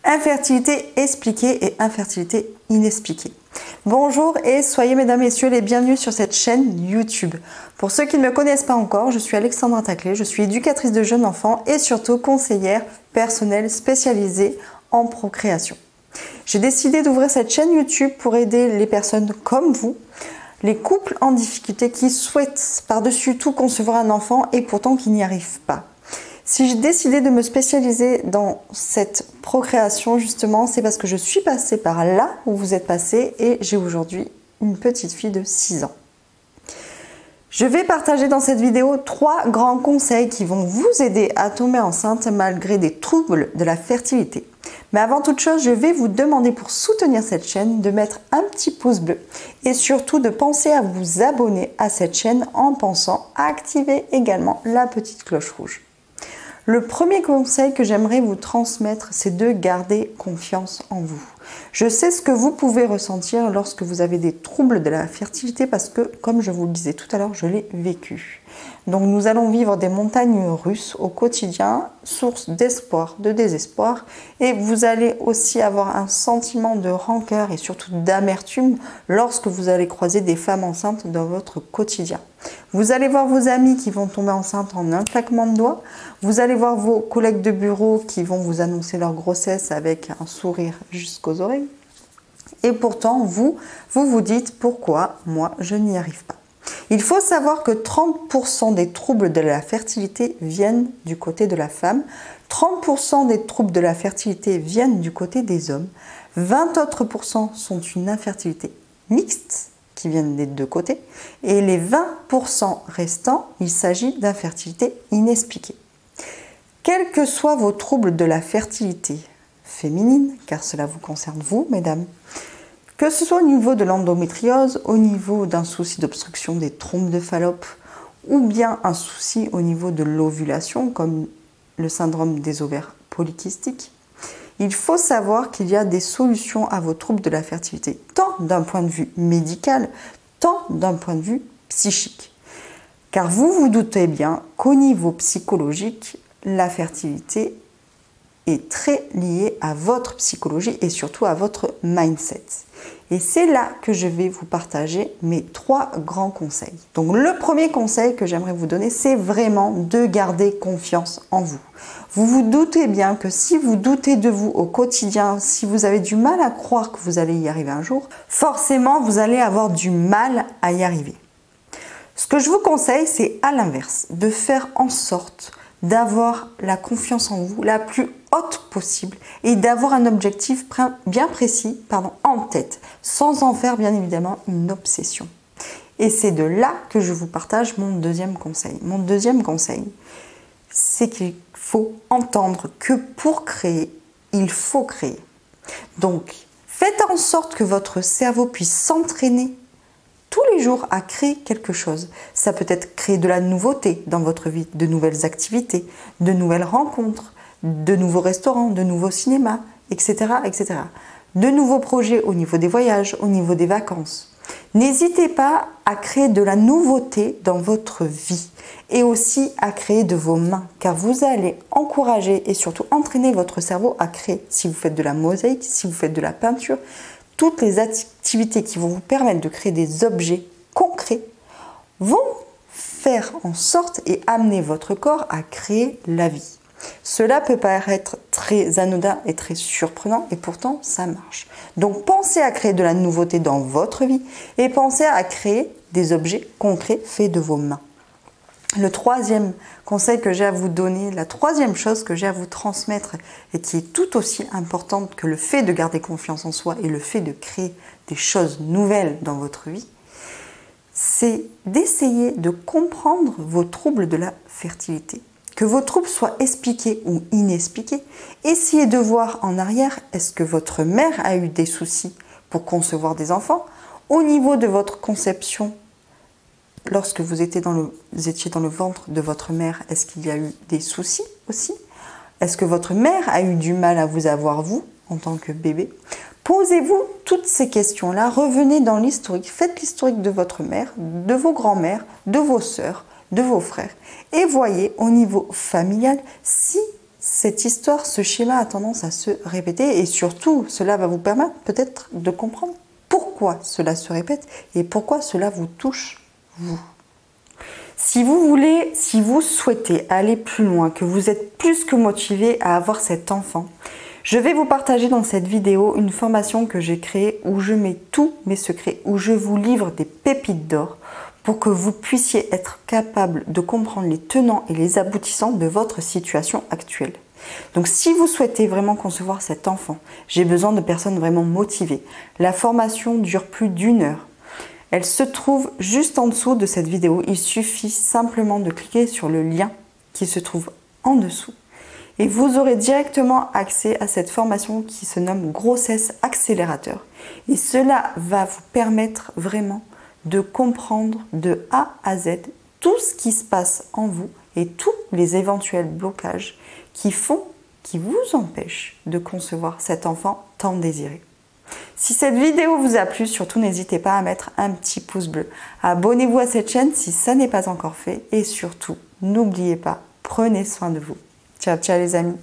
Infertilité expliquée et infertilité inexpliquée. Bonjour et soyez mesdames et messieurs les bienvenus sur cette chaîne YouTube. Pour ceux qui ne me connaissent pas encore, je suis Alexandra Taclé, je suis éducatrice de jeunes enfants et surtout conseillère personnelle spécialisée en procréation. J'ai décidé d'ouvrir cette chaîne YouTube pour aider les personnes comme vous, les couples en difficulté qui souhaitent par-dessus tout concevoir un enfant et pourtant qui n'y arrivent pas. Si j'ai décidé de me spécialiser dans cette procréation, justement, c'est parce que je suis passée par là où vous êtes passé et j'ai aujourd'hui une petite fille de 6 ans. Je vais partager dans cette vidéo 3 grands conseils qui vont vous aider à tomber enceinte malgré des troubles de la fertilité. Mais avant toute chose, je vais vous demander pour soutenir cette chaîne de mettre un petit pouce bleu et surtout de penser à vous abonner à cette chaîne en pensant à activer également la petite cloche rouge. Le premier conseil que j'aimerais vous transmettre, c'est de garder confiance en vous. Je sais ce que vous pouvez ressentir lorsque vous avez des troubles de la fertilité parce que, comme je vous le disais tout à l'heure, je l'ai vécu. Donc nous allons vivre des montagnes russes au quotidien, source d'espoir, de désespoir, et vous allez aussi avoir un sentiment de rancœur et surtout d'amertume lorsque vous allez croiser des femmes enceintes dans votre quotidien. Vous allez voir vos amis qui vont tomber enceintes en un claquement de doigts, vous allez voir vos collègues de bureau qui vont vous annoncer leur grossesse avec un sourire jusqu'aux oreilles, et pourtant vous vous dites pourquoi moi je n'y arrive pas. Il faut savoir que 30% des troubles de la fertilité viennent du côté de la femme, 30% des troubles de la fertilité viennent du côté des hommes, 20 autres % sont une infertilité mixte qui viennent des deux côtés, et les 20% restants, il s'agit d'infertilité inexpliquée. Quels que soient vos troubles de la fertilité féminine, car cela vous concerne vous, mesdames, que ce soit au niveau de l'endométriose, au niveau d'un souci d'obstruction des trompes de Fallope, ou bien un souci au niveau de l'ovulation, comme le syndrome des ovaires polykystiques, il faut savoir qu'il y a des solutions à vos troubles de la fertilité, tant d'un point de vue médical, tant d'un point de vue psychique. Car vous vous doutez bien qu'au niveau psychologique, la fertilité est très liée à votre psychologie et surtout à votre mindset. Et c'est là que je vais vous partager mes 3 grands conseils. Donc le premier conseil que j'aimerais vous donner, c'est vraiment de garder confiance en vous. Vous vous doutez bien que si vous doutez de vous au quotidien, si vous avez du mal à croire que vous allez y arriver un jour, forcément vous allez avoir du mal à y arriver. Ce que je vous conseille, c'est à l'inverse, de faire en sorte d'avoir la confiance en vous la plus haute possible et d'avoir un objectif bien précis en tête, sans en faire bien évidemment une obsession. Et c'est de là que je vous partage mon deuxième conseil. Mon deuxième conseil, c'est qu'il faut entendre que pour créer, il faut créer. Donc, faites en sorte que votre cerveau puisse s'entraîner tous les jours à créer quelque chose. Ça peut être créer de la nouveauté dans votre vie, de nouvelles activités, de nouvelles rencontres, de nouveaux restaurants, de nouveaux cinémas, etc., etc. De nouveaux projets au niveau des voyages, au niveau des vacances. N'hésitez pas à créer de la nouveauté dans votre vie et aussi à créer de vos mains, car vous allez encourager et surtout entraîner votre cerveau à créer. Si vous faites de la mosaïque, si vous faites de la peinture, toutes les activités qui vont vous permettre de créer des objets concrets vont faire en sorte et amener votre corps à créer la vie. Cela peut paraître très anodin et très surprenant et pourtant ça marche. Donc pensez à créer de la nouveauté dans votre vie et pensez à créer des objets concrets faits de vos mains. Le troisième conseil que j'ai à vous donner, la troisième chose que j'ai à vous transmettre et qui est tout aussi importante que le fait de garder confiance en soi et le fait de créer des choses nouvelles dans votre vie, c'est d'essayer de comprendre vos troubles de la fertilité. Que vos troubles soient expliqués ou inexpliqués, essayez de voir en arrière, est-ce que votre mère a eu des soucis pour concevoir des enfants? Au niveau de votre conception, lorsque vous étiez dans le ventre de votre mère, est-ce qu'il y a eu des soucis aussi? Est-ce que votre mère a eu du mal à vous avoir, vous, en tant que bébé? Posez-vous toutes ces questions-là, revenez dans l'historique, faites l'historique de votre mère, de vos grands-mères, de vos sœurs, de vos frères, et voyez au niveau familial si cette histoire, ce schéma a tendance à se répéter et surtout, cela va vous permettre peut-être de comprendre pourquoi cela se répète et pourquoi cela vous touche, vous. Si vous souhaitez aller plus loin, que vous êtes plus que motivé à avoir cet enfant, je vais vous partager dans cette vidéo une formation que j'ai créée où je mets tous mes secrets, où je vous livre des pépites d'or pour que vous puissiez être capable de comprendre les tenants et les aboutissants de votre situation actuelle. Donc si vous souhaitez vraiment concevoir cet enfant, j'ai besoin de personnes vraiment motivées. La formation dure plus d'1 heure. Elle se trouve juste en dessous de cette vidéo. Il suffit simplement de cliquer sur le lien qui se trouve en dessous. Et vous aurez directement accès à cette formation qui se nomme Grossesse Accélérateur. Et cela va vous permettre vraiment de comprendre de A à Z tout ce qui se passe en vous et tous les éventuels blocages qui vous empêchent de concevoir cet enfant tant désiré. Si cette vidéo vous a plu, surtout n'hésitez pas à mettre un petit pouce bleu. Abonnez-vous à cette chaîne si ça n'est pas encore fait et surtout, n'oubliez pas, prenez soin de vous. Ciao, ciao les amis.